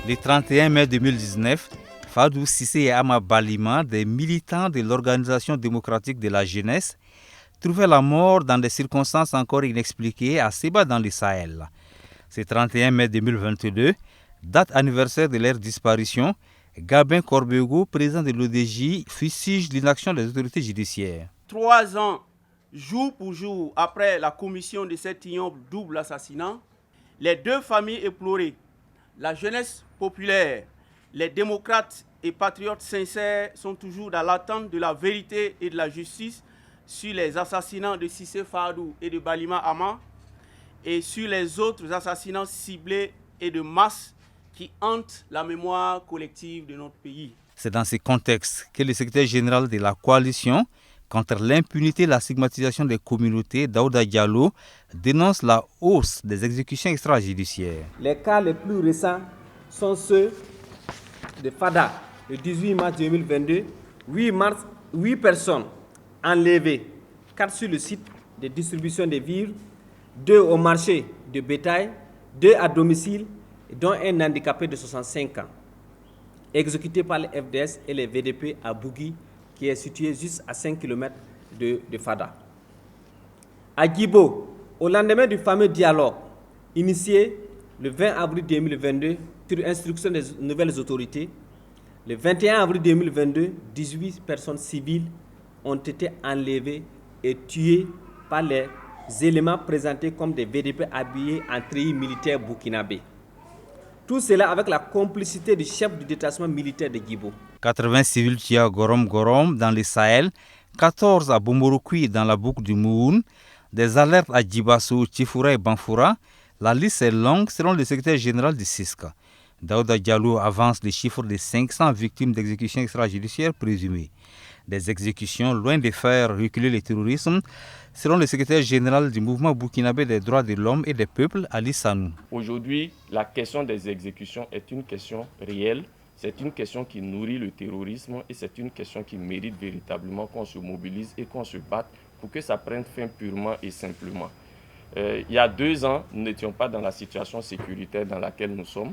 Le 31 mai 2019, Fadou Cissé et Ama Balima, des militants de l'Organisation démocratique de la jeunesse, trouvaient la mort dans des circonstances encore inexpliquées à Seba dans le Sahel. Ce 31 mai 2022, date anniversaire de leur disparition, Gabin Corbego, président de l'ODJ, fustige l'inaction des autorités judiciaires. 3 ans, jour pour jour, après la commission de cet ignoble double assassinat, les deux familles éplorées, la jeunesse populaire, les démocrates et patriotes sincères sont toujours dans l'attente de la vérité et de la justice sur les assassinats de Cissé Fadou et de Balima Ama et sur les autres assassinats ciblés et de masse qui hantent la mémoire collective de notre pays. C'est dans ce contexte que le secrétaire général de la coalition contre l'impunité et la stigmatisation des communautés, Daouda Diallo, dénonce la hausse des exécutions extrajudiciaires. Les cas les plus récents sont ceux de Fada, le 18 mars 2022, 8 personnes enlevées, 4 sur le site de distribution des vivres, 2 au marché de bétail, 2 à domicile, dont un handicapé de 65 ans, exécuté par les FDS et les VDP à Bougui, qui est situé juste à 5 km de Fada. À Guibo, au lendemain du fameux dialogue initié le 20 avril 2022 sur instruction des nouvelles autorités, le 21 avril 2022, 18 personnes civiles ont été enlevées et tuées par les éléments présentés comme des VDP habillés en treillis militaire burkinabé. Tout cela avec la complicité du chef du détachement militaire de Guibo. 80 civils tués à Gorom Gorom dans le Sahel, 14 à Bomorokui dans la boucle du Moun, des alertes à Djibasso, Tchifoura et Banfoura. La liste est longue selon le secrétaire général du CISCA. Daouda Diallo avance les chiffres de 500 victimes d'exécutions extrajudiciaires présumées. Des exécutions loin de faire reculer le terrorisme, selon le secrétaire général du mouvement burkinabé des droits de l'homme et des peuples, Ali Sanou. Aujourd'hui, la question des exécutions est une question réelle, c'est une question qui nourrit le terrorisme et c'est une question qui mérite véritablement qu'on se mobilise et qu'on se batte pour que ça prenne fin purement et simplement. Il y a 2 ans, nous n'étions pas dans la situation sécuritaire dans laquelle nous sommes.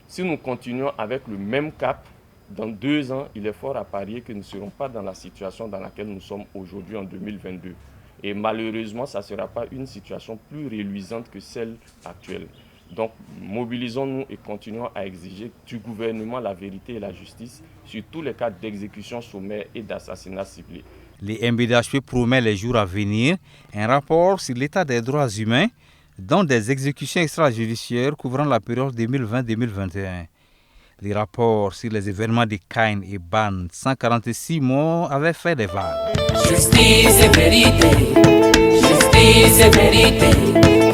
Si nous continuons avec le même cap, dans 2 ans, il est fort à parier que nous ne serons pas dans la situation dans laquelle nous sommes aujourd'hui en 2022. Et malheureusement, ça ne sera pas une situation plus reluisante que celle actuelle. Donc, mobilisons-nous et continuons à exiger du gouvernement la vérité et la justice sur tous les cas d'exécution sommaire et d'assassinat ciblé. Le MBDHP promet les jours à venir un rapport sur l'état des droits humains, dont des exécutions extrajudiciaires couvrant la période 2020-2021. Les rapports sur les événements de Caen et Ban, 146 morts, avaient fait des vagues. Justice et vérité, justice et vérité.